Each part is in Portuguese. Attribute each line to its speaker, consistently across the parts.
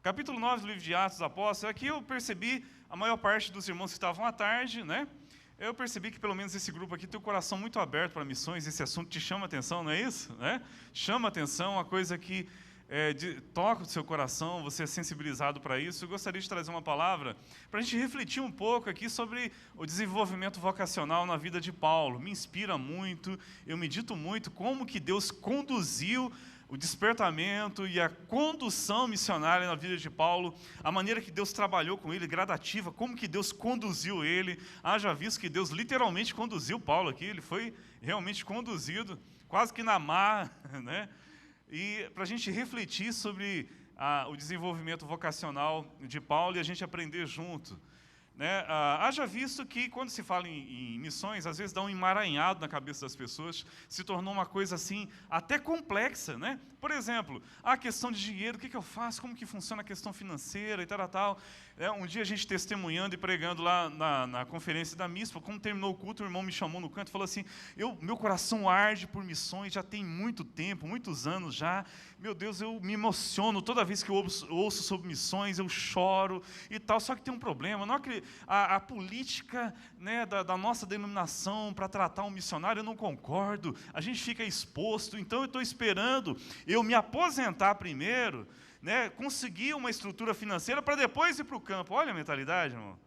Speaker 1: Capítulo 9 do livro de Atos dos Apóstolos. Aqui eu percebi, a maior parte dos irmãos que estavam à tarde, né? Eu percebi que pelo menos esse grupo aqui tem o coração muito aberto para missões. Esse assunto te chama atenção, não é isso? Né? Chama atenção, uma coisa que toca o seu coração, você é sensibilizado para isso. Eu gostaria de trazer uma palavra para a gente refletir um pouco aqui sobre o desenvolvimento vocacional na vida de Paulo. Me inspira muito, eu medito muito como que Deus conduziu o despertamento e a condução missionária na vida de Paulo, a maneira que Deus trabalhou com ele, gradativa, como que Deus conduziu ele. Haja visto que Deus literalmente conduziu Paulo aqui, ele foi realmente conduzido, quase que na mar, né? E para a gente refletir sobre o desenvolvimento vocacional de Paulo e a gente aprender junto. Né? Haja visto que, quando se fala em missões, às vezes dá um emaranhado na cabeça das pessoas, se tornou uma coisa assim, até complexa. Né? Por exemplo, a questão de dinheiro, o que eu faço, como que funciona a questão financeira e tal. Um dia a gente testemunhando e pregando lá na conferência da MISPA, como terminou o culto, o irmão me chamou no canto e falou assim, meu coração arde por missões, já tem muito tempo, muitos anos já, meu Deus, eu me emociono, toda vez que eu ouço sobre missões, eu choro e tal, só que tem um problema, não acredito. A política, né, da nossa denominação para tratar um missionário, eu não concordo, a gente fica exposto, então eu estou esperando eu me aposentar primeiro, né, conseguir uma estrutura financeira para depois ir para o campo. Olha a mentalidade, irmão,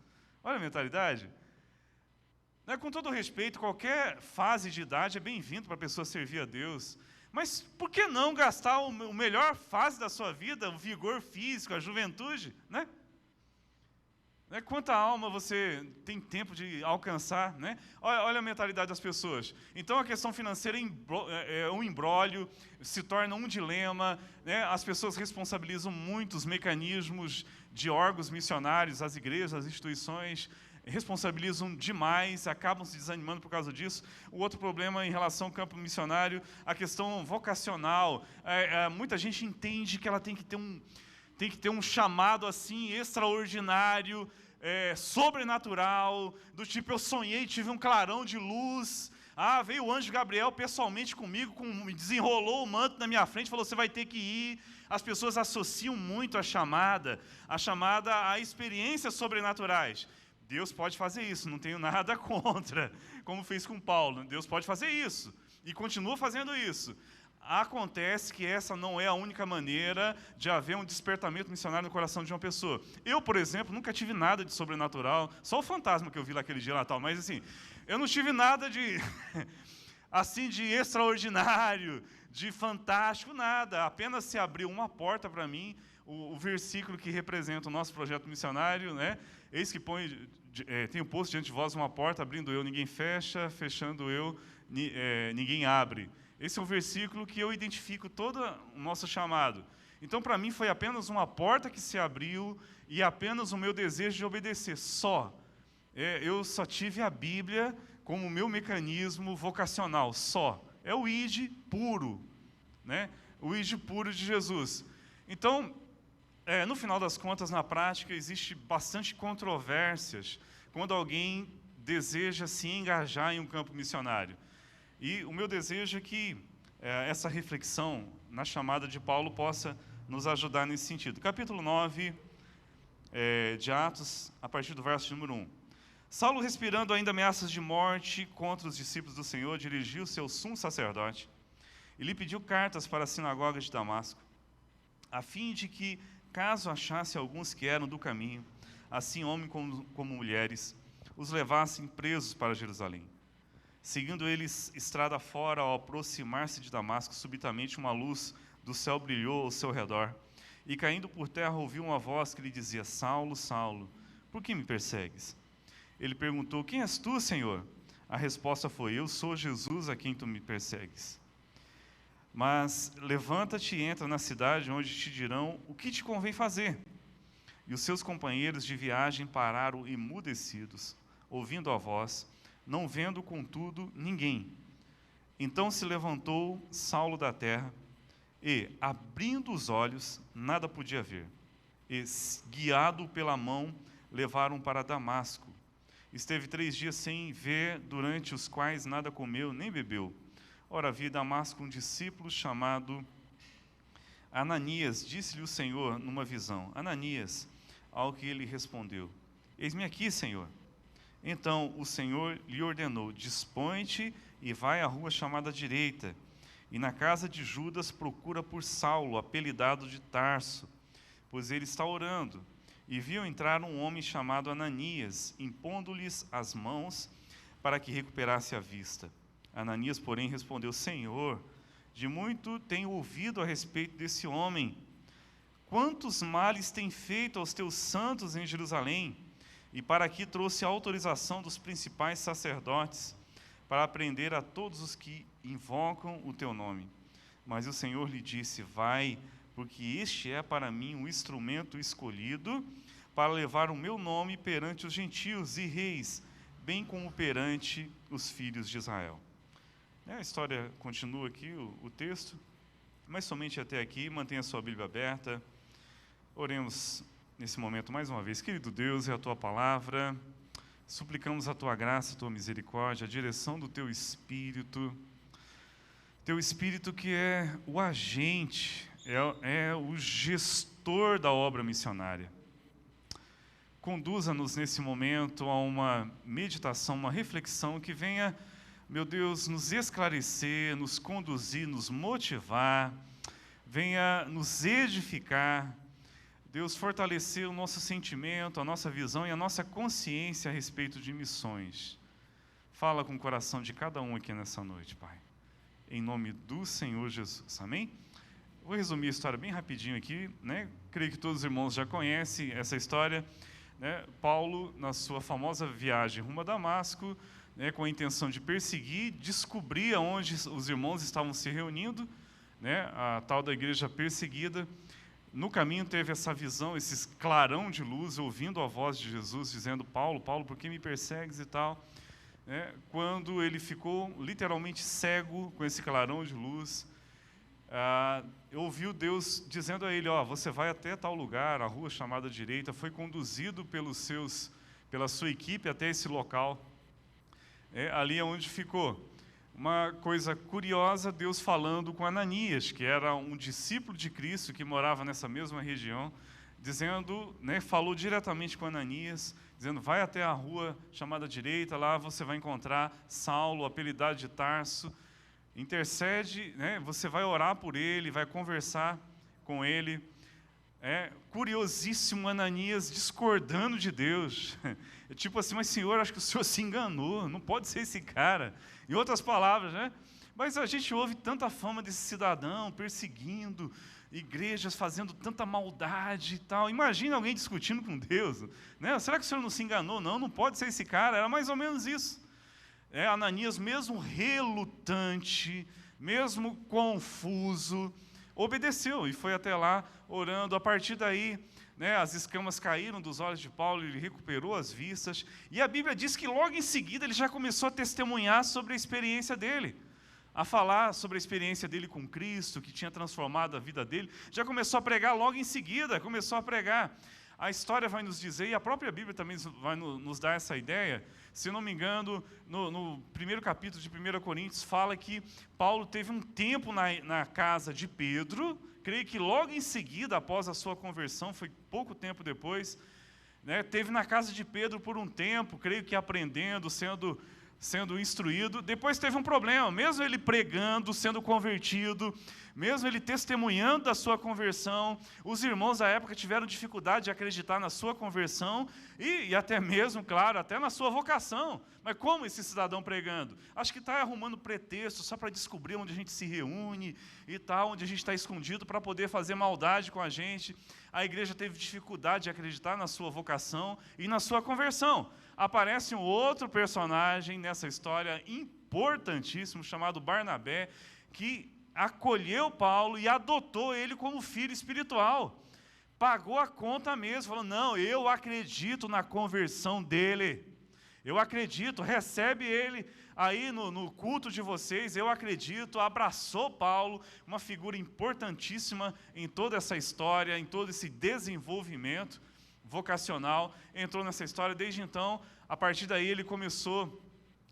Speaker 1: olha a mentalidade. Né, com todo respeito, qualquer fase de idade é bem-vindo para a pessoa servir a Deus, mas por que não gastar a melhor fase da sua vida, o vigor físico, a juventude, né? Quanta alma você tem tempo de alcançar, né? Olha a mentalidade das pessoas. Então a questão financeira é um imbróglio, se torna um dilema, né? As pessoas responsabilizam muito os mecanismos de órgãos missionários, as igrejas, as instituições, responsabilizam demais, acabam se desanimando por causa disso. O outro problema em relação ao campo missionário, a questão vocacional. Muita gente entende que ela tem que ter um chamado assim extraordinário, sobrenatural, do tipo, eu sonhei, tive um clarão de luz, veio o anjo Gabriel pessoalmente comigo, desenrolou o manto na minha frente, falou, você vai ter que ir. As pessoas associam muito a chamada a experiências sobrenaturais. Deus pode fazer isso, não tenho nada contra, como fez com Paulo. Deus pode fazer isso, e continua fazendo isso. Acontece que essa não é a única maneira de haver um despertamento missionário no coração de uma pessoa. Eu, por exemplo, nunca tive nada de sobrenatural, só o fantasma que eu vi lá aquele dia lá, tal, mas assim, eu não tive nada de, assim, de extraordinário, de fantástico, nada. Apenas se abriu uma porta para mim, o versículo que representa o nosso projeto missionário, né? Eis que tem o posto diante de vós uma porta, abrindo eu, ninguém fecha, fechando eu, ninguém abre. Esse é um versículo que eu identifico todo o nosso chamado. Então, para mim, foi apenas uma porta que se abriu e apenas o meu desejo de obedecer, só. Eu só tive a Bíblia como meu mecanismo vocacional, só. É o ID puro, né? O ID puro de Jesus. Então, no final das contas, na prática, existe bastante controvérsias quando alguém deseja se engajar em um campo missionário. E o meu desejo é que essa reflexão na chamada de Paulo possa nos ajudar nesse sentido. Capítulo 9 de Atos, a partir do verso número 1. Saulo, respirando ainda ameaças de morte contra os discípulos do Senhor, dirigiu-se ao sumo sacerdote e lhe pediu cartas para a sinagoga de Damasco, a fim de que, caso achasse alguns que eram do caminho, assim homens como mulheres, os levassem presos para Jerusalém. Seguindo eles estrada fora, ao aproximar-se de Damasco, subitamente uma luz do céu brilhou ao seu redor, e caindo por terra ouviu uma voz que lhe dizia, Saulo, Saulo, por que me persegues? Ele perguntou, quem és tu, Senhor? A resposta foi, eu sou Jesus a quem tu me persegues. Mas levanta-te e entra na cidade, onde te dirão o que te convém fazer. E os seus companheiros de viagem pararam emudecidos, ouvindo a voz, não vendo, contudo, ninguém. Então se levantou Saulo da terra, e, abrindo os olhos, nada podia ver. E, guiado pela mão, levaram para Damasco. Esteve 3 dias sem ver, durante os quais nada comeu nem bebeu. Ora, havia em Damasco um discípulo chamado Ananias, disse-lhe o Senhor numa visão, Ananias, ao que ele respondeu, eis-me aqui, Senhor. Então o Senhor lhe ordenou, dispõe-te e vai à rua chamada direita, e na casa de Judas procura por Saulo, apelidado de Tarso, pois ele está orando. E viu entrar um homem chamado Ananias, impondo-lhes as mãos para que recuperasse a vista. Ananias, porém, respondeu, Senhor, de muito tenho ouvido a respeito desse homem. Quantos males tem feito aos teus santos em Jerusalém? E para aqui trouxe a autorização dos principais sacerdotes, para prender a todos os que invocam o teu nome. Mas o Senhor lhe disse, vai, porque este é para mim um instrumento escolhido para levar o meu nome perante os gentios e reis, bem como perante os filhos de Israel. A história continua aqui, o texto, mas somente até aqui. Mantenha a sua Bíblia aberta. Oremos nesse momento mais uma vez. Querido Deus, é a Tua palavra. Suplicamos a Tua graça, a Tua misericórdia, a direção do Teu Espírito. Teu Espírito que é o agente, é o gestor da obra missionária. Conduza-nos nesse momento a uma meditação, uma reflexão que venha, meu Deus, nos esclarecer, nos conduzir, nos motivar, venha nos edificar. Deus, fortalecer o nosso sentimento, a nossa visão e a nossa consciência a respeito de missões. Fala com o coração de cada um aqui nessa noite, Pai. Em nome do Senhor Jesus. Amém? Vou resumir a história bem rapidinho aqui, né? Creio que todos os irmãos já conhecem essa história. Paulo, na sua famosa viagem rumo a Damasco, com a intenção de perseguir, descobrir aonde os irmãos estavam se reunindo, a tal da igreja perseguida. No caminho teve essa visão, esse clarão de luz, ouvindo a voz de Jesus, dizendo, Paulo, Paulo, por que me persegues e tal? Quando ele ficou literalmente cego com esse clarão de luz, ouviu Deus dizendo a ele, você vai até tal lugar, a rua chamada direita, foi conduzido pela sua equipe até esse local, ali é onde ficou. Uma coisa curiosa, Deus falando com Ananias, que era um discípulo de Cristo, que morava nessa mesma região, dizendo, falou diretamente com Ananias, dizendo, vai até a rua chamada direita, lá você vai encontrar Saulo, apelidado de Tarso, intercede, você vai orar por ele, vai conversar com ele. Curiosíssimo Ananias discordando de Deus. Tipo assim, mas Senhor, acho que o Senhor se enganou, não pode ser esse cara. Em outras palavras, Mas a gente ouve tanta fama desse cidadão perseguindo igrejas, fazendo tanta maldade e tal. Imagina alguém discutindo com Deus. Será que o Senhor não se enganou? Não pode ser esse cara. Era mais ou menos isso. Ananias, mesmo relutante, mesmo confuso, obedeceu e foi até lá orando. A partir daí, as escamas caíram dos olhos de Paulo, ele recuperou as vistas. E a Bíblia diz que logo em seguida ele já começou a testemunhar sobre a experiência dele, a falar sobre a experiência dele com Cristo, que tinha transformado a vida dele. Já começou a pregar logo em seguida, começou a pregar. A história vai nos dizer, e a própria Bíblia também vai nos dar essa ideia, se não me engano, no primeiro capítulo de 1 Coríntios, fala que Paulo teve um tempo na casa de Pedro, creio que logo em seguida, após a sua conversão, foi pouco tempo depois, teve na casa de Pedro por um tempo, creio que aprendendo, sendo instruído. Depois teve um problema, mesmo ele pregando, sendo convertido, mesmo ele testemunhando da sua conversão, os irmãos da época tiveram dificuldade de acreditar na sua conversão e até mesmo, claro, até na sua vocação. Mas como esse cidadão pregando? Acho que está arrumando pretexto só para descobrir onde a gente se reúne e tal, onde a gente está escondido para poder fazer maldade com a gente. A igreja teve dificuldade de acreditar na sua vocação e na sua conversão. Aparece um outro personagem nessa história importantíssimo, chamado Barnabé, que acolheu Paulo e adotou ele como filho espiritual. Pagou a conta mesmo, falou, não, eu acredito na conversão dele. Eu acredito, recebe ele aí no culto de vocês, eu acredito. Abraçou Paulo, uma figura importantíssima em toda essa história, em todo esse desenvolvimento vocacional, entrou nessa história. Desde então, a partir daí ele começou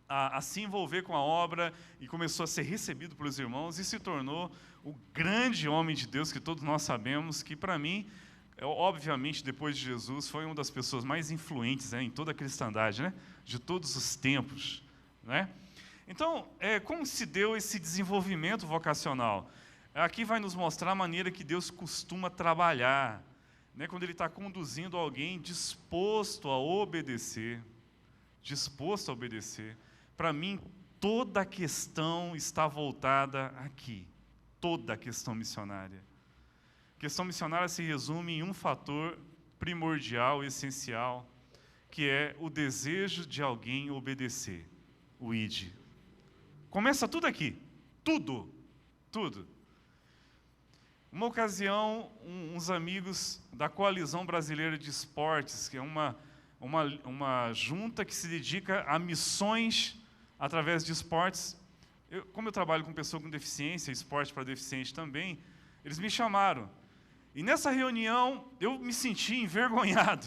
Speaker 1: a se envolver com a obra e começou a ser recebido pelos irmãos e se tornou o grande homem de Deus que todos nós sabemos, que para mim, obviamente, depois de Jesus, foi uma das pessoas mais influentes, né, em toda a cristandade, né, de todos os tempos, né? Então, como se deu esse desenvolvimento vocacional? Aqui vai nos mostrar a maneira que Deus costuma trabalhar, né, quando Ele está conduzindo alguém disposto a obedecer. Disposto a obedecer. Para mim, toda a questão está voltada aqui. Toda a questão missionária. A questão missionária se resume em um fator primordial, essencial, que é o desejo de alguém obedecer. O id. Começa tudo aqui. Tudo. Tudo. Uma ocasião, uns amigos da Coalizão Brasileira de Esportes, que é uma junta que se dedica a missões através de esportes. Como eu trabalho com pessoa com deficiência, esporte para deficiente também, eles me chamaram. E nessa reunião, eu me senti envergonhado.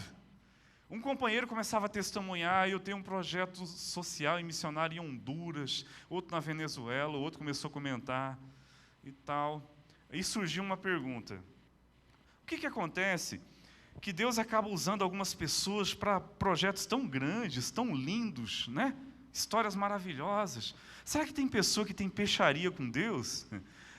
Speaker 1: Um companheiro começava a testemunhar, eu tenho um projeto social e missionário em Honduras, outro na Venezuela, outro começou a comentar e tal. Aí surgiu uma pergunta. O que acontece? Que Deus acaba usando algumas pessoas para projetos tão grandes, tão lindos, né? Histórias maravilhosas. Será que tem pessoa que tem peixaria com Deus?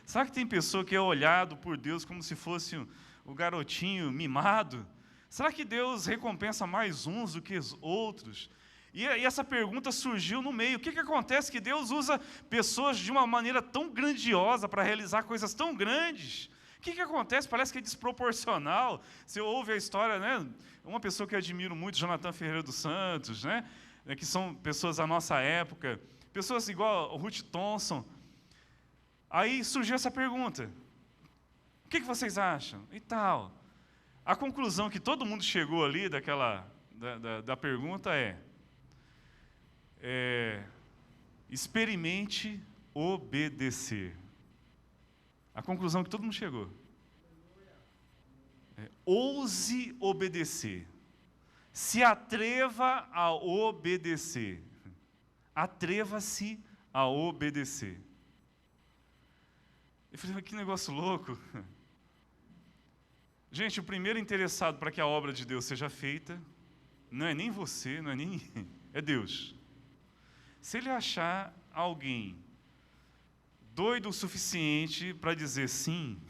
Speaker 1: Será que tem pessoa que é olhado por Deus como se fosse o garotinho mimado? Será que Deus recompensa mais uns do que os outros? E essa pergunta surgiu no meio. O que acontece que Deus usa pessoas de uma maneira tão grandiosa para realizar coisas tão grandes? O que acontece? Parece que é desproporcional. Você ouve a história, né? Uma pessoa que eu admiro muito, Jonathan Ferreira dos Santos, né? Que são pessoas da nossa época, pessoas igual Ruth Thompson. Aí surgiu essa pergunta. O que vocês acham? E tal. A conclusão que todo mundo chegou ali da pergunta experimente obedecer. A conclusão que todo mundo chegou. Ouse obedecer. Se atreva a obedecer. Atreva-se a obedecer. Eu falei, que negócio louco. Gente, o primeiro interessado para que a obra de Deus seja feita, não é nem você, não é nem ninguém, é Deus. Se Ele achar alguém doido o suficiente para dizer sim,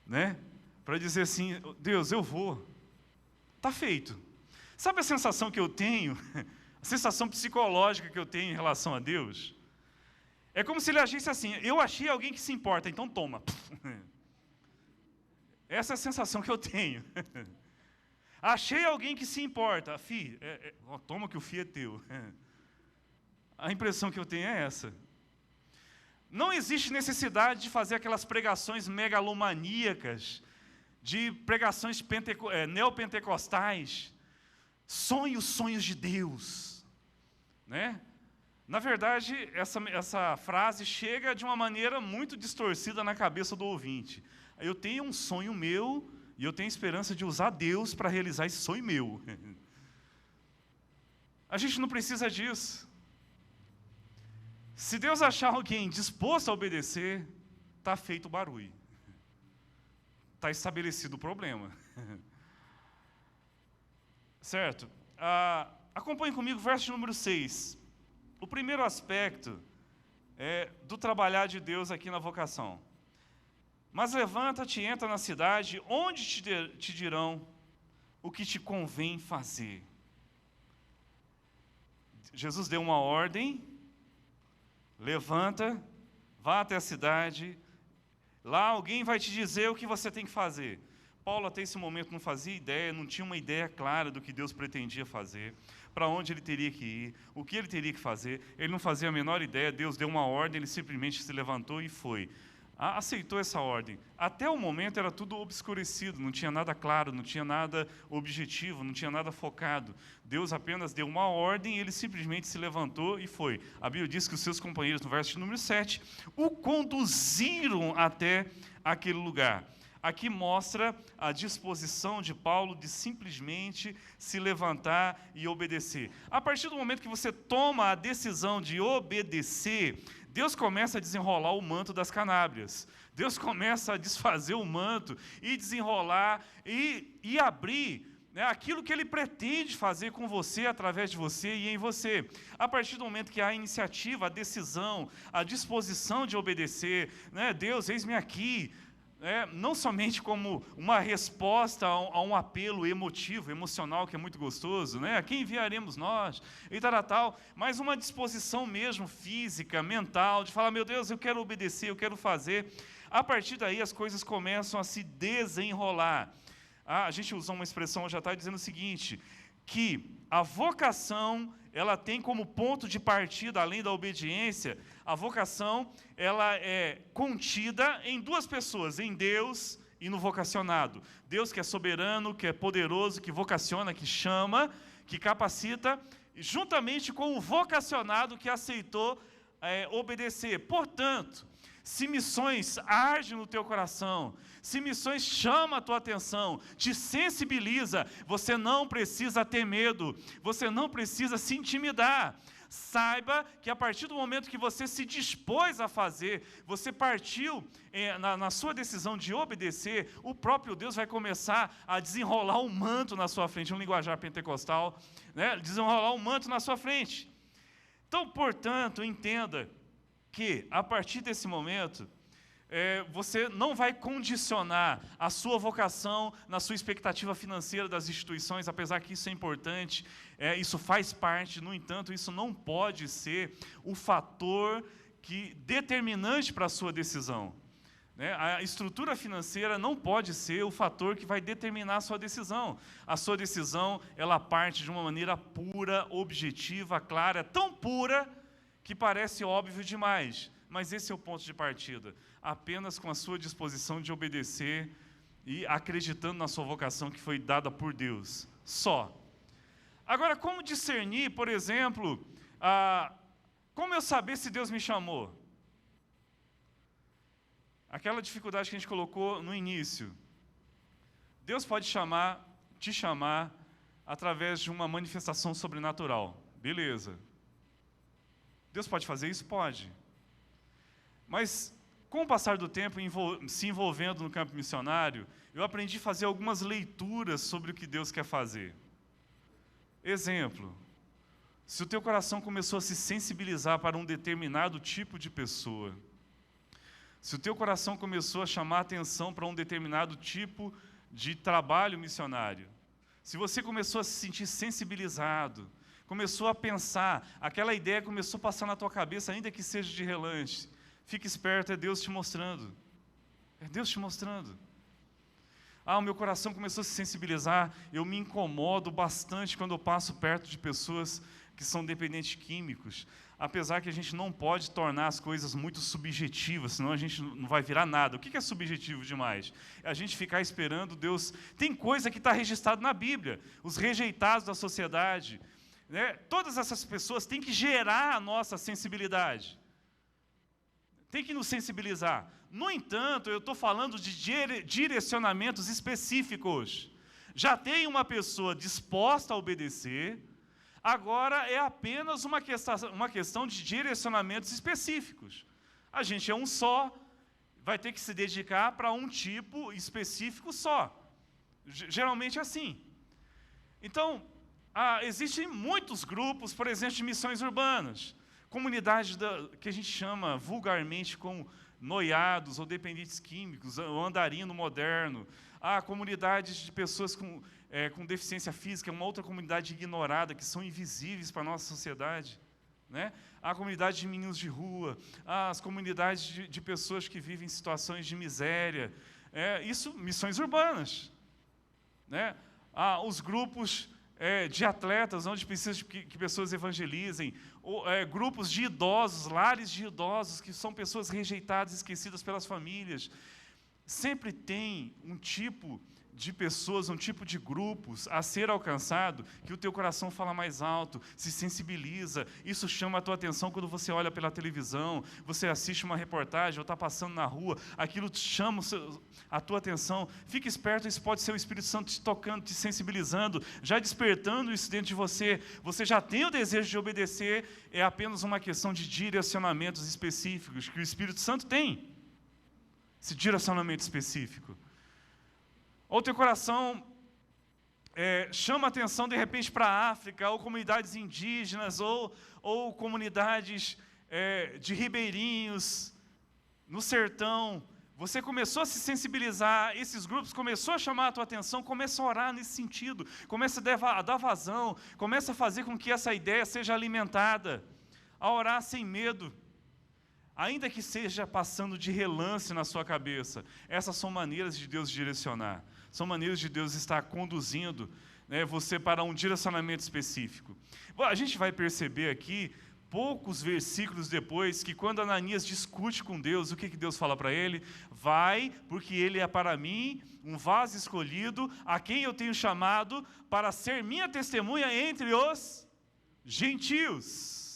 Speaker 1: né? Para dizer assim, Deus, eu vou. Está feito. Sabe a sensação que eu tenho? A sensação psicológica que eu tenho em relação a Deus? É como se Ele agisse assim, eu achei alguém que se importa, então toma. Essa é a sensação que eu tenho. Achei alguém que se importa. Toma que o fio é teu. A impressão que eu tenho é essa. Não existe necessidade de fazer aquelas pregações megalomaníacas, de pregações neopentecostais. Sonhe os sonhos de Deus. Né? Na verdade, essa frase chega de uma maneira muito distorcida na cabeça do ouvinte. Eu tenho um sonho meu e eu tenho esperança de usar Deus para realizar esse sonho meu. A gente não precisa disso. Se Deus achar alguém disposto a obedecer, está feito o barulho. Está estabelecido o problema. Certo? Acompanhe comigo o verso número 6. O primeiro aspecto do trabalhar de Deus aqui na vocação. Mas levanta-te e entra na cidade, onde te dirão o que te convém fazer. Jesus deu uma ordem, levanta, vá até a cidade, lá alguém vai te dizer o que você tem que fazer. Paulo até esse momento não fazia ideia, não tinha uma ideia clara do que Deus pretendia fazer, para onde ele teria que ir, o que ele teria que fazer, ele não fazia a menor ideia, Deus deu uma ordem, ele simplesmente se levantou e foi. Aceitou essa ordem. Até o momento era tudo obscurecido, não tinha nada claro, não tinha nada objetivo, não tinha nada focado. Deus apenas deu uma ordem e ele simplesmente se levantou e foi. A Bíblia diz que os seus companheiros, no verso número 7, o conduziram até aquele lugar. aqui mostra a disposição de Paulo de simplesmente se levantar e obedecer. A partir do momento que você toma a decisão de obedecer, Deus começa a desenrolar o manto das canábrias. Deus começa a desfazer o manto e desenrolar e abrir, né, aquilo que Ele pretende fazer com você, através de você e em você. A partir do momento que há a iniciativa, a decisão, a disposição de obedecer, né, Deus, eis-me aqui, não somente como uma resposta a um apelo emotivo, emocional, que é muito gostoso, né? A quem enviaremos nós? E tal, mas uma disposição mesmo física, mental, de falar, meu Deus, eu quero obedecer, eu quero fazer. A partir daí as coisas começam a se desenrolar. A gente usou uma expressão hoje à tarde dizendo o seguinte, que a vocação, ela tem como ponto de partida, além da obediência, a vocação, ela é contida em duas pessoas, em Deus e no vocacionado. Deus que é soberano, que é poderoso, que vocaciona, que chama, que capacita, juntamente com o vocacionado que aceitou obedecer. Portanto, se missões arde no teu coração, se missões chama a tua atenção, te sensibiliza, você não precisa ter medo, você não precisa se intimidar. Saiba que a partir do momento que você se dispôs a fazer, você partiu na sua decisão de obedecer, o próprio Deus vai começar a desenrolar um manto na sua frente, um linguajar pentecostal, né? Desenrolar um manto na sua frente. Então, portanto, entenda que, a partir desse momento, você não vai condicionar a sua vocação na sua expectativa financeira das instituições, apesar que isso é importante, isso faz parte, no entanto, isso não pode ser o fator determinante para a sua decisão. Né? A estrutura financeira não pode ser o fator que vai determinar a sua decisão. A sua decisão, ela parte de uma maneira pura, objetiva, clara, tão pura que parece óbvio demais, mas esse é o ponto de partida. Apenas com a sua disposição de obedecer e acreditando na sua vocação que foi dada por Deus. Só. Agora, como discernir, por exemplo, como eu saber se Deus me chamou? Aquela dificuldade que a gente colocou no início. Deus pode te chamar através de uma manifestação sobrenatural. Beleza. Deus pode fazer isso? Pode. Mas, com o passar do tempo, se envolvendo no campo missionário, eu aprendi a fazer algumas leituras sobre o que Deus quer fazer. Exemplo, se o teu coração começou a se sensibilizar para um determinado tipo de pessoa, se o teu coração começou a chamar atenção para um determinado tipo de trabalho missionário, se você começou a se sentir sensibilizado, começou a pensar, aquela ideia começou a passar na tua cabeça, ainda que seja de relance, fique esperto, é Deus te mostrando. É Deus te mostrando. O meu coração começou a se sensibilizar, eu me incomodo bastante quando eu passo perto de pessoas que são dependentes químicos, apesar que a gente não pode tornar as coisas muito subjetivas, senão a gente não vai virar nada. O que é subjetivo demais? É a gente ficar esperando Deus. Tem coisa que está registrada na Bíblia, os rejeitados da sociedade, né? Todas essas pessoas têm que gerar a nossa sensibilidade. Tem que nos sensibilizar. No entanto, eu estou falando de direcionamentos específicos. Já tem uma pessoa disposta a obedecer, agora é apenas uma questão de direcionamentos específicos. A gente é um só, vai ter que se dedicar para um tipo específico só. Geralmente é assim. Então, existem muitos grupos, por exemplo, de missões urbanas, comunidades que a gente chama vulgarmente como noiados ou dependentes químicos, o andarino moderno, comunidades de pessoas com deficiência física, uma outra comunidade ignorada, que são invisíveis para a nossa sociedade. Né? A comunidade de meninos de rua, as comunidades de pessoas que vivem em situações de miséria, isso, missões urbanas. Né? Os grupos de atletas, onde precisa que pessoas evangelizem, grupos de idosos, lares de idosos, que são pessoas rejeitadas, esquecidas pelas famílias. Sempre tem um tipo de pessoas, um tipo de grupos a ser alcançado, que o teu coração fala mais alto, se sensibiliza. Isso chama a tua atenção quando você olha pela televisão, você assiste uma reportagem ou está passando na rua, aquilo chama a tua atenção. Fique esperto, isso pode ser o Espírito Santo te tocando, te sensibilizando, já despertando isso dentro de você. Você já tem o desejo de obedecer, é apenas uma questão de direcionamentos específicos que o Espírito Santo tem. Esse direcionamento específico. Ou teu coração chama atenção de repente para a África, ou comunidades indígenas, ou comunidades de ribeirinhos, no sertão. Você começou a se sensibilizar, esses grupos começou a chamar a tua atenção, começa a orar nesse sentido, começa a dar vazão, começa a fazer com que essa ideia seja alimentada, a orar sem medo. Ainda que seja passando de relance na sua cabeça, essas são maneiras de Deus direcionar. São maneiras de Deus estar conduzindo, né, você para um direcionamento específico. Bom, a gente vai perceber aqui, poucos versículos depois, que quando Ananias discute com Deus, o que Deus fala para ele? Vai, porque ele é para mim um vaso escolhido, a quem eu tenho chamado para ser minha testemunha entre os gentios.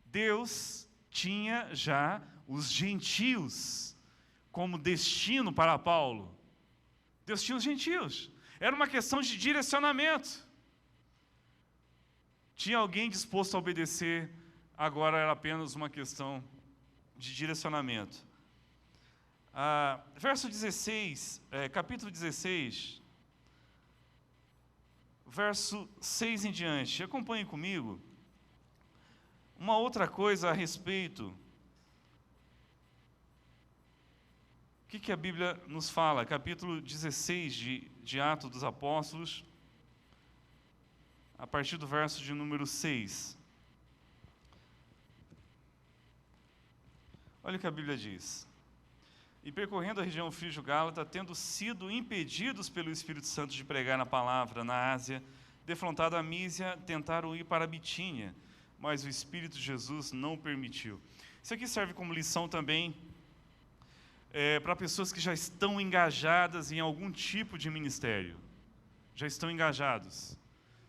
Speaker 1: Deus tinha já os gentios como destino para Paulo. Deus tinha os gentios. Era uma questão de direcionamento. Tinha alguém disposto a obedecer, agora era apenas uma questão de direcionamento. Verso 16, capítulo 16, verso 6 em diante. Acompanhe comigo. Uma outra coisa a respeito. O que a Bíblia nos fala? Capítulo 16 de Atos dos Apóstolos, a partir do verso de número 6. Olha o que a Bíblia diz. E percorrendo a região frígio-gálata, tendo sido impedidos pelo Espírito Santo de pregar a palavra na Ásia, defrontado a Mísia, tentaram ir para a Bitínia, mas o Espírito de Jesus não permitiu. Isso aqui serve como lição também para pessoas que já estão engajadas em algum tipo de ministério. Já estão engajados.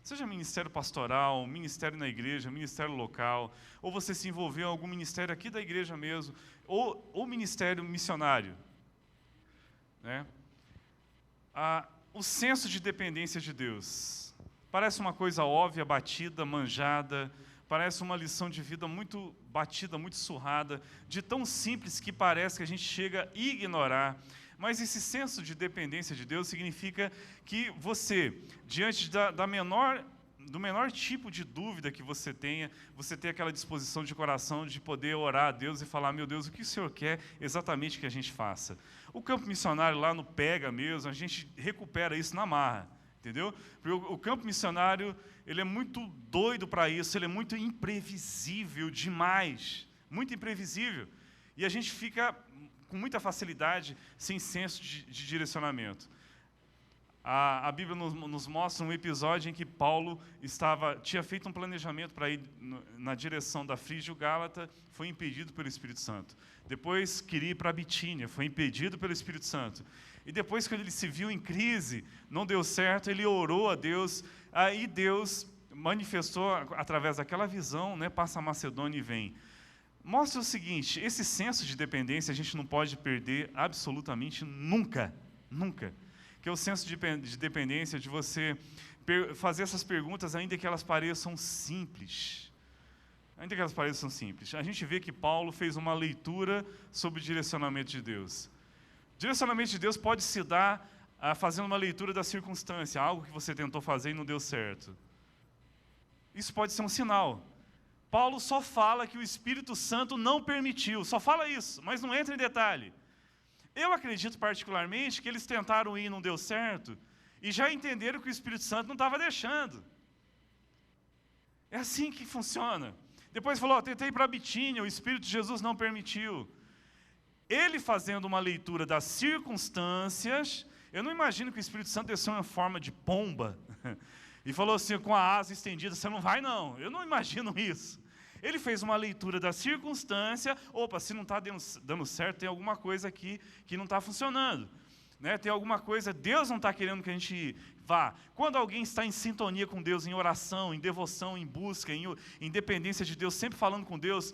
Speaker 1: Seja ministério pastoral, ministério na igreja, ministério local, ou você se envolveu em algum ministério aqui da igreja mesmo, ou ministério missionário. Né? O senso de dependência de Deus. Parece uma coisa óbvia, batida, manjada, parece uma lição de vida muito batida, muito surrada, de tão simples que parece que a gente chega a ignorar. Mas esse senso de dependência de Deus significa que você, diante do menor tipo de dúvida que você tenha, você tem aquela disposição de coração de poder orar a Deus e falar: meu Deus, o que o Senhor quer exatamente que a gente faça? O campo missionário lá no Pega mesmo, a gente recupera isso na marra. Entendeu? Porque o campo missionário, ele é muito doido para isso, ele é muito imprevisível demais, muito imprevisível. E a gente fica com muita facilidade, sem senso de direcionamento. A Bíblia nos mostra um episódio em que Paulo tinha feito um planejamento para ir na direção da Frígio-Gálata, foi impedido pelo Espírito Santo. Depois queria ir para a Bitínia, foi impedido pelo Espírito Santo. E depois, quando ele se viu em crise, não deu certo, ele orou a Deus, aí Deus manifestou através daquela visão, né, passa a Macedônia e vem. Mostra o seguinte: esse senso de dependência a gente não pode perder absolutamente nunca, nunca. Que é o senso de dependência de você fazer essas perguntas, ainda que elas pareçam simples. Ainda que elas pareçam simples. A gente vê que Paulo fez uma leitura sobre o direcionamento de Deus. O direcionamento de Deus pode se dar fazendo uma leitura da circunstância, algo que você tentou fazer e não deu certo. Isso pode ser um sinal. Paulo só fala que o Espírito Santo não permitiu, só fala isso, mas não entra em detalhe. Eu acredito particularmente que eles tentaram ir e não deu certo, e já entenderam que o Espírito Santo não estava deixando. É assim que funciona. Depois falou: tentei ir para a Bitínia, o Espírito de Jesus não permitiu. Ele fazendo uma leitura das circunstâncias, eu não imagino que o Espírito Santo desceu em forma de pomba, e falou assim, com a asa estendida: você não vai não. Eu não imagino isso. Ele fez uma leitura da circunstância: opa, se não está dando certo, tem alguma coisa aqui que não está funcionando. né? Tem alguma coisa, Deus não está querendo que a gente vá. Quando alguém está em sintonia com Deus, em oração, em devoção, em busca, em dependência de Deus, sempre falando com Deus,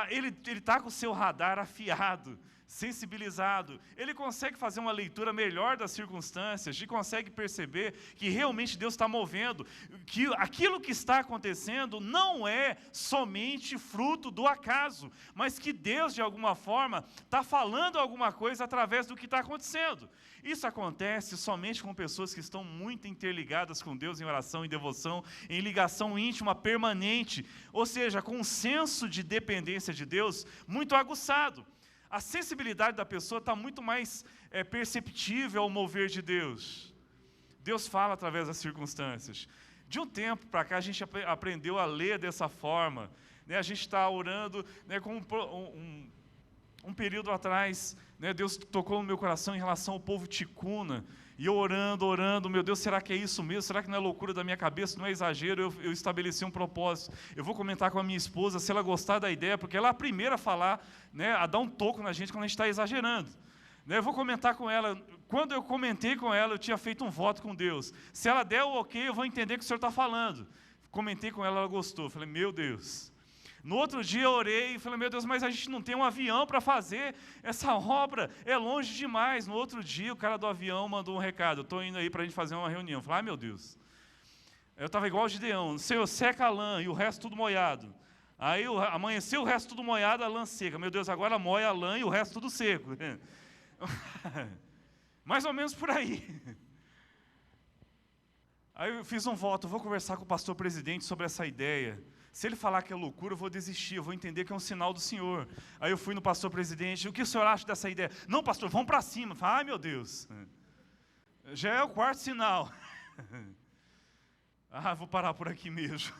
Speaker 1: ele está com o seu radar afiado, sensibilizado, ele consegue fazer uma leitura melhor das circunstâncias, ele consegue perceber que realmente Deus está movendo, que aquilo que está acontecendo não é somente fruto do acaso, mas que Deus, de alguma forma, está falando alguma coisa através do que está acontecendo. Isso acontece somente com pessoas que estão muito interligadas com Deus em oração, em devoção, em ligação íntima permanente, ou seja, com um senso de dependência de Deus muito aguçado. A sensibilidade da pessoa está muito mais perceptível ao mover de Deus. Deus fala através das circunstâncias. De um tempo para cá, a gente aprendeu a ler dessa forma, né? A gente está orando, né, com um período atrás, né, Deus tocou no meu coração em relação ao povo ticuna, e eu orando, meu Deus, será que é isso mesmo? Será que não é loucura da minha cabeça, não é exagero? Eu estabeleci um propósito, eu vou comentar com a minha esposa, se ela gostar da ideia, porque ela é a primeira a falar, né, a dar um toco na gente quando a gente está exagerando. Né, eu vou comentar com ela, quando eu comentei com ela, eu tinha feito um voto com Deus, se ela der o ok, eu vou entender o que o Senhor está falando. Comentei com ela, ela gostou, falei, meu Deus. No outro dia eu orei e falei, meu Deus, mas a gente não tem um avião para fazer essa obra, é longe demais. No outro dia o cara do avião mandou um recado, eu estou indo aí para a gente fazer uma reunião. Eu falei, ai meu Deus. Eu estava igual o Gideão, Senhor, seca a lã e o resto tudo molhado. Aí amanheceu o resto tudo molhado, a lã seca. Meu Deus, agora moia a lã e o resto tudo seco. Mais ou menos por aí. Aí eu fiz um voto, vou conversar com o pastor presidente sobre essa ideia. Se ele falar que é loucura, eu vou desistir, eu vou entender que é um sinal do Senhor. Aí eu fui no pastor presidente, o que o senhor acha dessa ideia? Não, pastor, vamos para cima. Falei, ai meu Deus, já é o quarto sinal. Vou parar por aqui mesmo.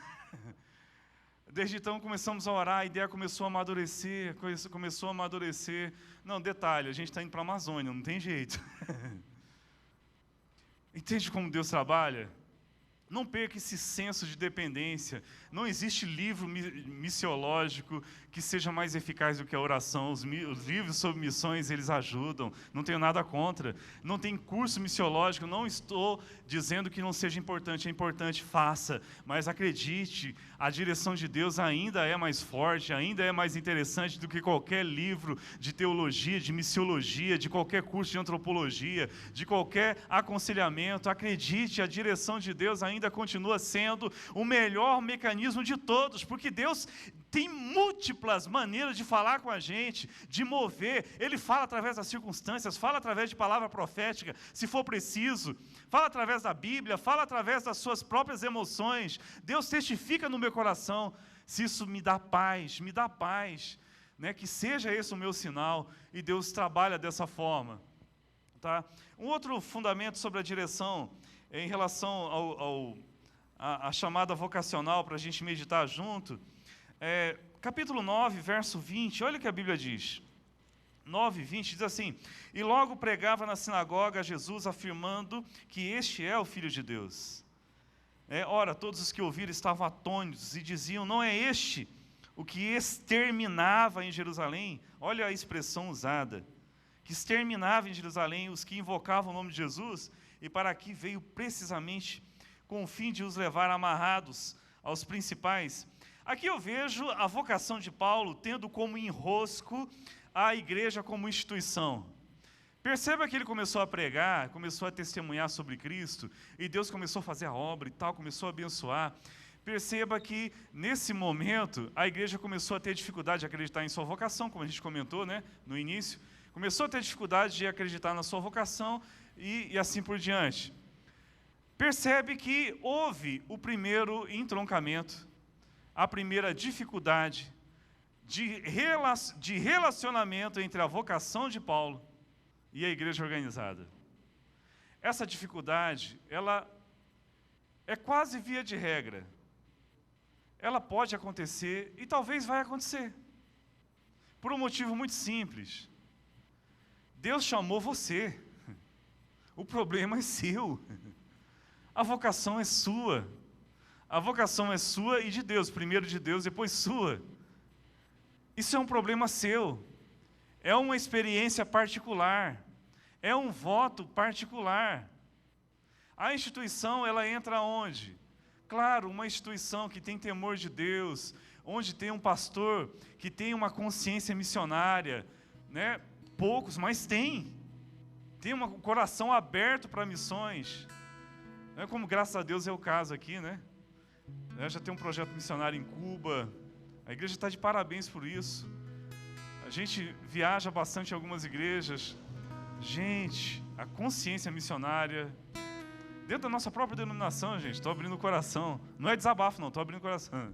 Speaker 1: Desde então começamos a orar, a ideia começou a amadurecer, Não, detalhe, a gente está indo para a Amazônia, não tem jeito. Entende como Deus trabalha? Não perca esse senso de dependência. Não existe livro missiológico que seja mais eficaz do que a oração. Os livros sobre missões, eles ajudam. Não tenho nada contra. Não tem curso missiológico. Não estou dizendo que não seja importante. É importante, faça. Mas acredite, a direção de Deus ainda é mais forte, ainda é mais interessante do que qualquer livro de teologia, de missiologia, de qualquer curso de antropologia, de qualquer aconselhamento. Acredite, a direção de Deus ainda continua sendo o melhor mecanismo de todos, porque Deus tem múltiplas maneiras de falar com a gente, de mover. Ele fala através das circunstâncias, fala através de palavra profética, se for preciso, fala através da Bíblia, fala através das suas próprias emoções. Deus testifica no meu coração. Se isso me dá paz, né? Que seja esse o meu sinal, e Deus trabalha dessa forma. Tá? Um outro fundamento sobre a direção, em relação à chamada vocacional, para a gente meditar junto, capítulo 9, verso 20, olha o que a Bíblia diz. 9, 20 diz assim: e logo pregava na sinagoga Jesus, afirmando que este é o Filho de Deus. Ora, todos os que ouviram estavam atônitos e diziam, não é este o que exterminava em Jerusalém? Olha a expressão usada, que exterminava em Jerusalém os que invocavam o nome de Jesus, e para aqui veio precisamente com o fim de os levar amarrados aos principais. Aqui eu vejo a vocação de Paulo tendo como enrosco a igreja como instituição. Perceba que ele começou a pregar, começou a testemunhar sobre Cristo, e Deus começou a fazer a obra e tal, começou a abençoar. Perceba que, nesse momento, a igreja começou a ter dificuldade de acreditar em sua vocação, como a gente comentou, né, no início. Começou a ter dificuldade de acreditar na sua vocação e assim por diante. Percebe que houve o primeiro entroncamento, a primeira dificuldade de relacionamento entre a vocação de Paulo e a igreja organizada. Essa dificuldade, ela é quase via de regra. Ela pode acontecer e talvez vai acontecer. Por um motivo muito simples. Deus chamou você. O problema é seu. A vocação é sua. A vocação é sua e de Deus. Primeiro de Deus, depois sua. Isso é um problema seu. É uma experiência particular. É um voto particular. A instituição, ela entra onde? Claro, uma instituição que tem temor de Deus, onde tem um pastor que tem uma consciência missionária, né? Poucos, mas tem um coração aberto para missões. Não é como, graças a Deus, é o caso aqui, né? Já tem um projeto missionário em Cuba. A igreja está de parabéns por isso. A gente viaja bastante em algumas igrejas. Gente, a consciência missionária, dentro da nossa própria denominação, gente, estou abrindo o coração. Não é desabafo, não, estou abrindo o coração.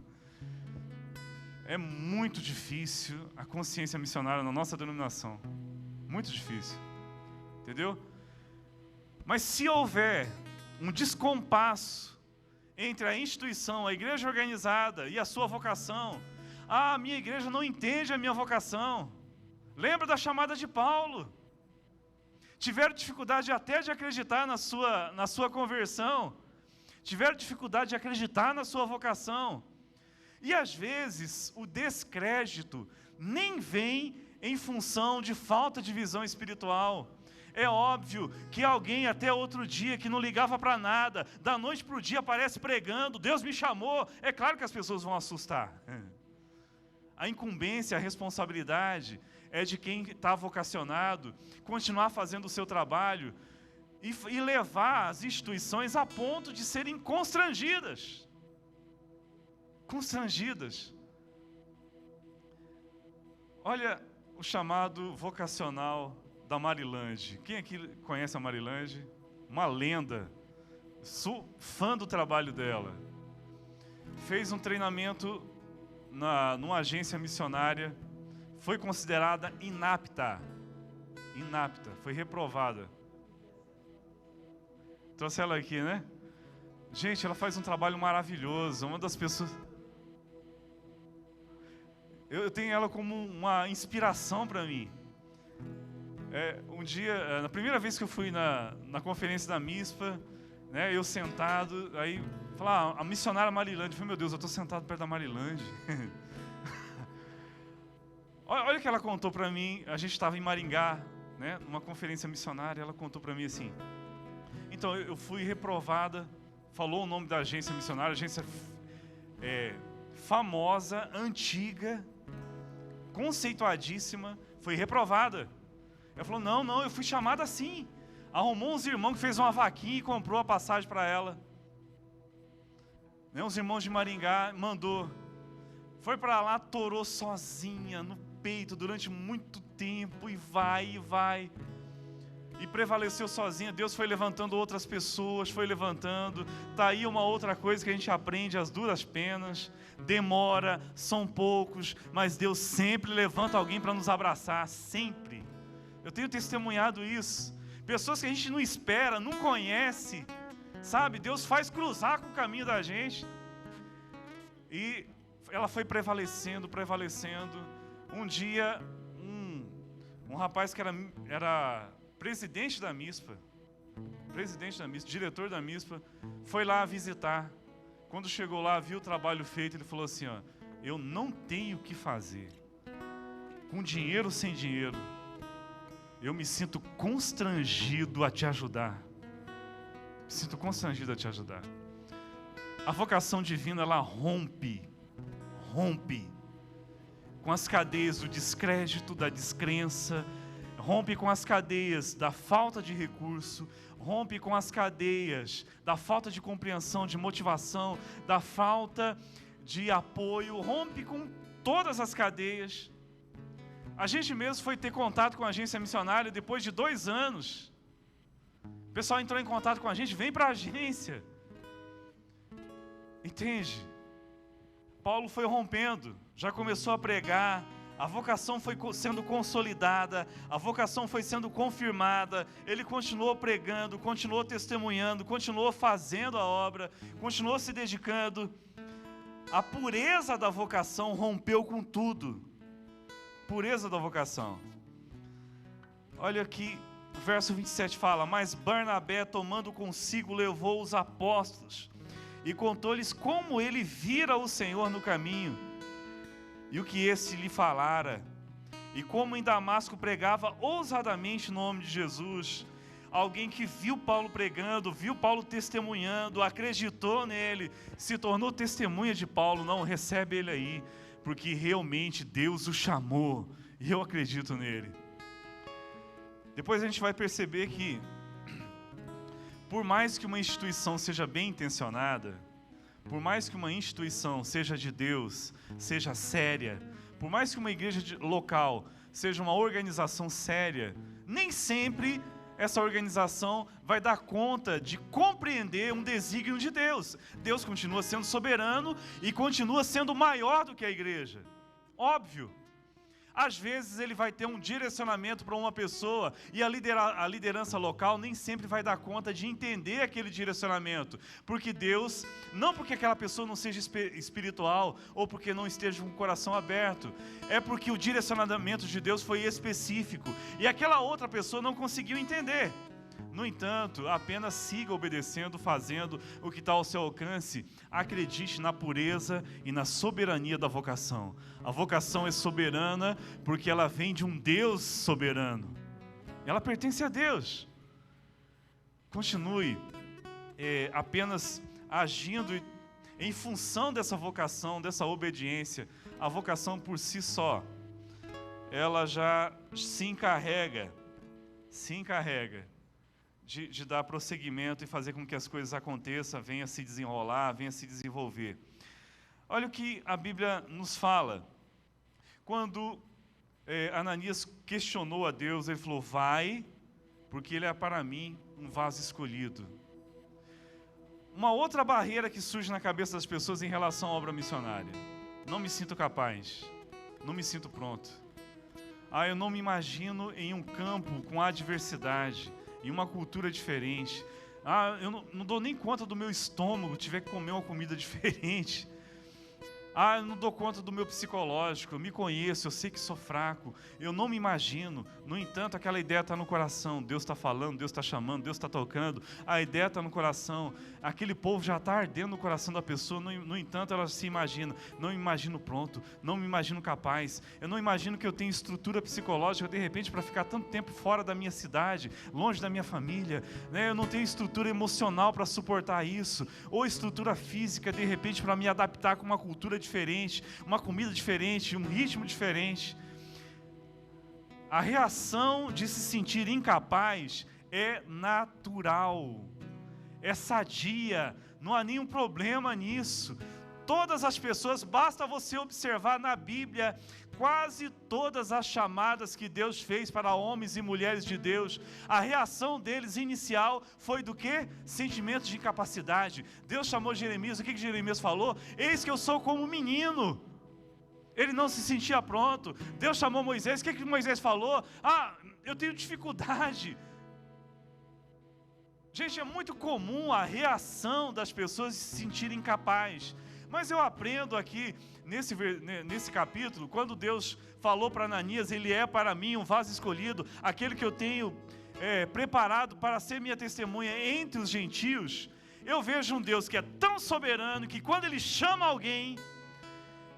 Speaker 1: É muito difícil a consciência missionária na nossa denominação. Muito difícil. Entendeu? Mas se houver um descompasso entre a instituição, a igreja organizada e a sua vocação, a minha igreja não entende a minha vocação. Lembra da chamada de Paulo? Tiveram dificuldade até de acreditar na sua conversão. Tiveram dificuldade de acreditar na sua vocação. E às vezes o descrédito nem vem em função de falta de visão espiritual. É óbvio que alguém até outro dia que não ligava para nada, da noite para o dia aparece pregando, Deus me chamou, é claro que as pessoas vão assustar. A incumbência, a responsabilidade é de quem está vocacionado, continuar fazendo o seu trabalho e levar as instituições a ponto de serem constrangidas. Constrangidas. Olha o chamado vocacional da Marilande. Quem aqui conhece a Marilande? Uma lenda. Sou fã do trabalho dela. Fez um treinamento numa agência missionária. Foi considerada inapta. Inapta. Foi reprovada. Trouxe ela aqui, né? Gente, ela faz um trabalho maravilhoso. Uma das pessoas... Eu tenho ela como uma inspiração para mim. Um dia, na primeira vez que eu fui na conferência da MISPA, né, eu sentado, aí falar, a missionária Marilande, eu falei, meu Deus, eu estou sentado perto da Marilande. Olha o que ela contou para mim. A gente estava em Maringá, né, numa conferência missionária, ela contou para mim assim, então eu fui reprovada, falou o nome da agência missionária, agência famosa, antiga, conceituadíssima, foi reprovada. Ela falou, não, eu fui chamada assim. Arrumou uns irmãos que fez uma vaquinha e comprou a passagem para ela. Né, uns irmãos de Maringá, mandou. Foi para lá, torou sozinha, no peito, durante muito tempo, e vai. E prevaleceu sozinha. Deus foi levantando outras pessoas, foi levantando. Está aí uma outra coisa que a gente aprende às duras penas. Demora, são poucos, mas Deus sempre levanta alguém para nos abraçar, sempre. Eu tenho testemunhado isso. Pessoas que a gente não espera, não conhece, sabe? Deus faz cruzar com o caminho da gente. E ela foi prevalecendo. Um dia, um rapaz que era presidente da MISPA, diretor da MISPA, foi lá visitar. Quando chegou lá, viu o trabalho feito, ele falou assim, ó, eu não tenho o que fazer. Com dinheiro ou sem dinheiro, eu me sinto constrangido a te ajudar. A vocação divina, ela rompe com as cadeias do descrédito, da descrença, rompe com as cadeias da falta de recurso, rompe com as cadeias da falta de compreensão, de motivação, da falta de apoio, rompe com todas as cadeias. A gente mesmo foi ter contato com a agência missionária depois de 2 anos. O pessoal entrou em contato com a gente, vem para a agência. Entende? Paulo foi rompendo, já começou a pregar, a vocação foi sendo consolidada, a vocação foi sendo confirmada, ele continuou pregando, continuou testemunhando, continuou fazendo a obra, continuou se dedicando. A pureza da vocação rompeu com tudo. Pureza da vocação. Olha aqui, o verso 27 fala, mas Barnabé, tomando consigo, levou os apóstolos e contou-lhes como ele vira o Senhor no caminho, e o que esse lhe falara, E como em Damasco pregava ousadamente no nome de Jesus, alguém que viu Paulo pregando, viu Paulo testemunhando, acreditou nele, se tornou testemunha de Paulo. Não, recebe ele aí, porque realmente Deus o chamou, e eu acredito nele. Depois a gente vai perceber que, por mais que uma instituição seja bem intencionada, por mais que uma instituição seja de Deus, seja séria, por mais que uma igreja local seja uma organização séria, nem sempre essa organização vai dar conta de compreender um desígnio de Deus. Deus continua sendo soberano e continua sendo maior do que a igreja. Óbvio. Às vezes ele vai ter um direcionamento para uma pessoa e a liderança local nem sempre vai dar conta de entender aquele direcionamento. Porque Deus, não porque aquela pessoa não seja espiritual ou porque não esteja com o coração aberto, é porque o direcionamento de Deus foi específico e aquela outra pessoa não conseguiu entender. No entanto, apenas siga obedecendo, fazendo o que está ao seu alcance. Acredite na pureza e na soberania da vocação. A vocação é soberana porque ela vem de um Deus soberano. Ela pertence a Deus. Continue apenas agindo em função dessa vocação, dessa obediência. A vocação por si só, ela já se encarrega de dar prosseguimento e fazer com que as coisas aconteçam, venha se desenrolar, venha se desenvolver. Olha o que a Bíblia nos fala. Quando Ananias questionou a Deus, ele falou: vai, porque ele é para mim um vaso escolhido. Uma outra barreira que surge na cabeça das pessoas em relação à obra missionária: não me sinto capaz, não me sinto pronto. Eu não me imagino em um campo com adversidade, em uma cultura diferente. Eu não dou nem conta do meu estômago, tiver que comer uma comida diferente. Eu não dou conta do meu psicológico, eu me conheço, eu sei que sou fraco, eu não me imagino. No entanto, aquela ideia está no coração, Deus está falando, Deus está chamando, Deus está tocando, a ideia está no coração, aquele povo já está ardendo no coração da pessoa. No entanto, ela se imagina: não me imagino pronto, não me imagino capaz, eu não imagino que eu tenho estrutura psicológica, de repente, para ficar tanto tempo fora da minha cidade, longe da minha família, né? Eu não tenho estrutura emocional para suportar isso, ou estrutura física, de repente, para me adaptar com uma cultura diferente, uma comida diferente, um ritmo diferente. A reação de se sentir incapaz é natural, é sadia, não há nenhum problema nisso. Todas as pessoas, basta você observar na Bíblia, quase todas as chamadas que Deus fez para homens e mulheres de Deus, a reação deles inicial foi do quê? Sentimento de incapacidade. Deus chamou Jeremias, o que Jeremias falou? Eis que eu sou como um menino. Ele não se sentia pronto. Deus chamou Moisés, o que Moisés falou? Eu tenho dificuldade. Gente, é muito comum a reação das pessoas se sentirem incapazes. Mas eu aprendo aqui, nesse capítulo, quando Deus falou para Ananias: ele é para mim um vaso escolhido, aquele que eu tenho preparado para ser minha testemunha entre os gentios. Eu vejo um Deus que é tão soberano que quando Ele chama alguém,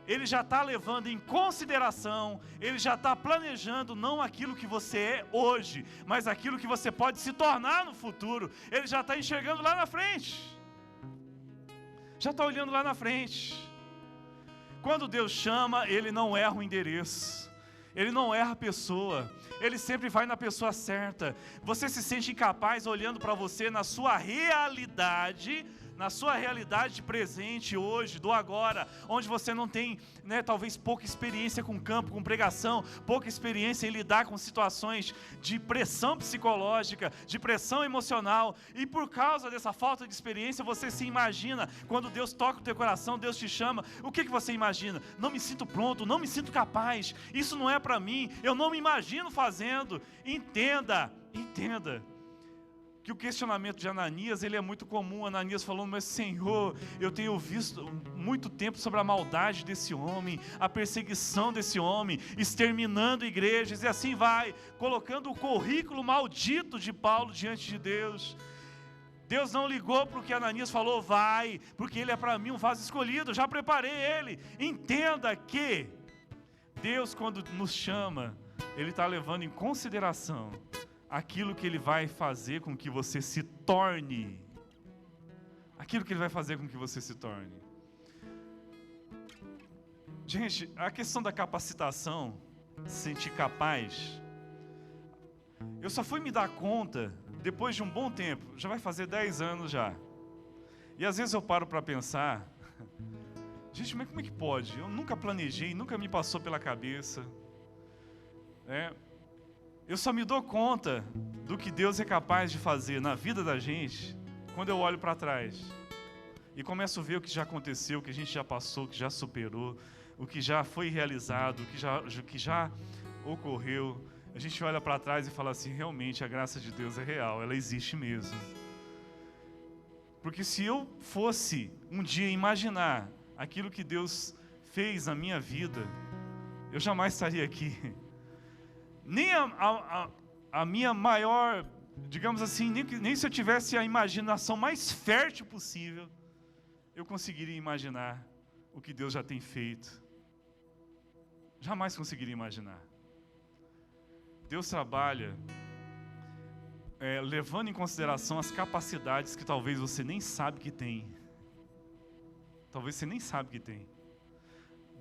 Speaker 1: Ele já está levando em consideração, Ele já está planejando não aquilo que você é hoje, mas aquilo que você pode se tornar no futuro. Ele já está enxergando lá na frente. Já está olhando lá na frente. Quando Deus chama, Ele não erra o endereço, Ele não erra a pessoa, Ele sempre vai na pessoa certa. Você se sente incapaz olhando para você na sua realidade presente hoje, do agora, onde você não tem, talvez pouca experiência com campo, com pregação, pouca experiência em lidar com situações de pressão psicológica, de pressão emocional, e por causa dessa falta de experiência, você se imagina, quando Deus toca o teu coração, Deus te chama, o que você imagina? Não me sinto pronto, não me sinto capaz, isso não é para mim, eu não me imagino fazendo. Entenda, que o questionamento de Ananias, ele é muito comum. Ananias falou: mas Senhor, eu tenho visto muito tempo sobre a maldade desse homem, a perseguição desse homem, exterminando igrejas, e assim vai, colocando o currículo maldito de Paulo diante de Deus. Deus não ligou para o que Ananias falou: vai, porque ele é para mim um vaso escolhido, eu já preparei ele. Entenda que Deus, quando nos chama, Ele está levando em consideração aquilo que Ele vai fazer com que você se torne. Aquilo que Ele vai fazer com que você se torne. Gente, a questão da capacitação, se sentir capaz, eu só fui me dar conta depois de um bom tempo, já vai fazer 10 anos já. E às vezes eu paro para pensar, gente, mas como é que pode? Eu nunca planejei, nunca me passou pela cabeça. Eu só me dou conta do que Deus é capaz de fazer na vida da gente quando eu olho para trás e começo a ver o que já aconteceu, o que a gente já passou, o que já superou, o que já foi realizado, o que já ocorreu. A gente olha para trás e fala assim, realmente a graça de Deus é real, ela existe mesmo. Porque se eu fosse um dia imaginar aquilo que Deus fez na minha vida, eu jamais estaria aqui. Nem a minha maior, digamos assim, nem se eu tivesse a imaginação mais fértil possível, eu conseguiria imaginar o que Deus já tem feito. Jamais conseguiria imaginar. Deus trabalha levando em consideração as capacidades que talvez você nem sabe que tem. Talvez você nem sabe que tem.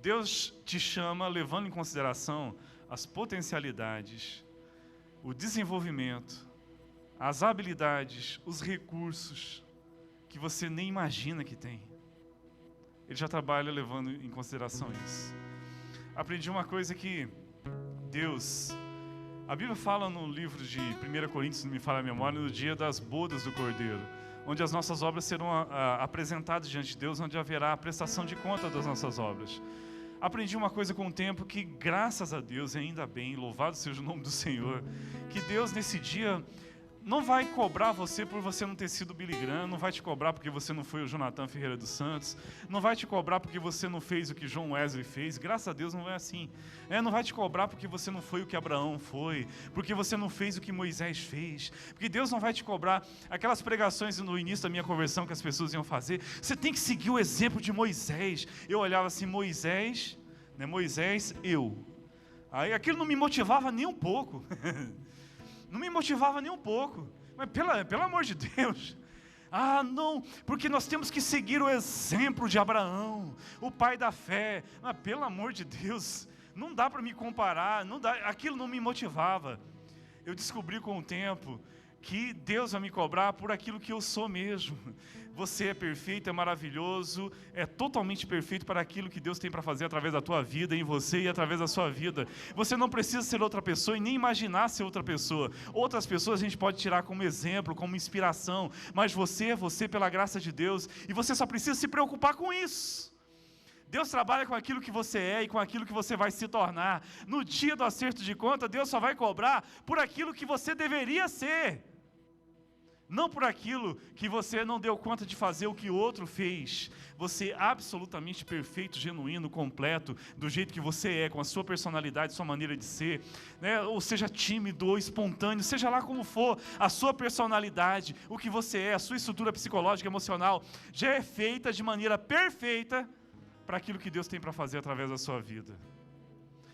Speaker 1: Deus te chama levando em consideração as potencialidades, o desenvolvimento, as habilidades, os recursos que você nem imagina que tem. Ele já trabalha levando em consideração isso. Aprendi uma coisa que Deus... A Bíblia fala no livro de 1 Coríntios, se não me falha a memória, no dia das bodas do Cordeiro, onde as nossas obras serão apresentadas diante de Deus, onde haverá a prestação de conta das nossas obras. Aprendi uma coisa com o tempo, que graças a Deus, e ainda bem, louvado seja o nome do Senhor, que Deus nesse dia não vai cobrar você por você não ter sido Billy Graham, não vai te cobrar porque você não foi o Jonathan Ferreira dos Santos, não vai te cobrar porque você não fez o que John Wesley fez, graças a Deus não é assim. Não vai te cobrar porque você não foi o que Abraão foi, porque você não fez o que Moisés fez, porque Deus não vai te cobrar aquelas pregações no início da minha conversão que as pessoas iam fazer. Você tem que seguir o exemplo de Moisés. Eu olhava assim, Moisés, né, Moisés, eu. Aí aquilo não me motivava nem um pouco. Não me motivava nem um pouco. Mas pelo amor de Deus. Ah, não, porque nós temos que seguir o exemplo de Abraão, o pai da fé. Mas pelo amor de Deus, não dá para me comparar, não dá, aquilo não me motivava. Eu descobri com o tempo que Deus vai me cobrar por aquilo que eu sou mesmo. Você é perfeito, é maravilhoso, é totalmente perfeito para aquilo que Deus tem para fazer através da tua vida, em você e através da sua vida. Você não precisa ser outra pessoa e nem imaginar ser outra pessoa. Outras pessoas a gente pode tirar como exemplo, como inspiração, mas você é você pela graça de Deus, e você só precisa se preocupar com isso. Deus trabalha com aquilo que você é e com aquilo que você vai se tornar. No dia do acerto de conta, Deus só vai cobrar por aquilo que você deveria ser. Não por aquilo que você não deu conta de fazer o que outro fez. Você é absolutamente perfeito, genuíno, completo, do jeito que você é, com a sua personalidade, sua maneira de ser, né? Ou seja, tímido ou espontâneo, seja lá como for, a sua personalidade, o que você é, a sua estrutura psicológica, emocional, já é feita de maneira perfeita para aquilo que Deus tem para fazer através da sua vida.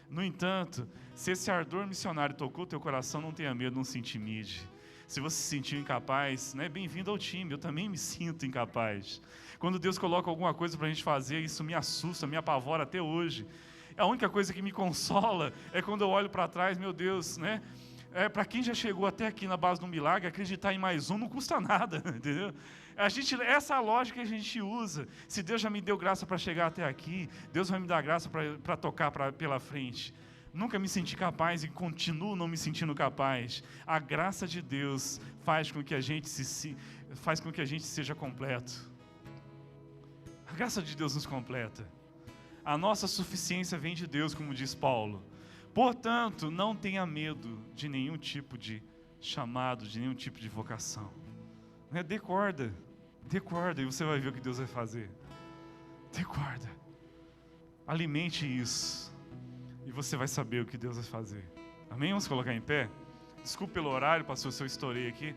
Speaker 1: No entanto, se esse ardor missionário tocou o teu coração, não tenha medo, não se intimide. Se você se sentiu incapaz, né, bem-vindo ao time, eu também me sinto incapaz. Quando Deus coloca alguma coisa para a gente fazer, isso me assusta, me apavora até hoje. A única coisa que me consola é quando eu olho para trás, meu Deus, né? Para quem já chegou até aqui na base do milagre, acreditar em mais um não custa nada, entendeu? Essa é a lógica que a gente usa. Se Deus já me deu graça para chegar até aqui, Deus vai me dar graça para tocar pela frente. Nunca me senti capaz e continuo não me sentindo capaz. A graça de Deus faz com que a gente seja completo. A graça de Deus nos completa. A nossa suficiência vem de Deus, como diz Paulo. Portanto, não tenha medo de nenhum tipo de chamado, de nenhum tipo de vocação. Dê corda e você vai ver o que Deus vai fazer. Dê corda. Alimente isso. E você vai saber o que Deus vai fazer. Amém? Vamos colocar em pé? Desculpe pelo horário, pastor, se eu estourei aqui.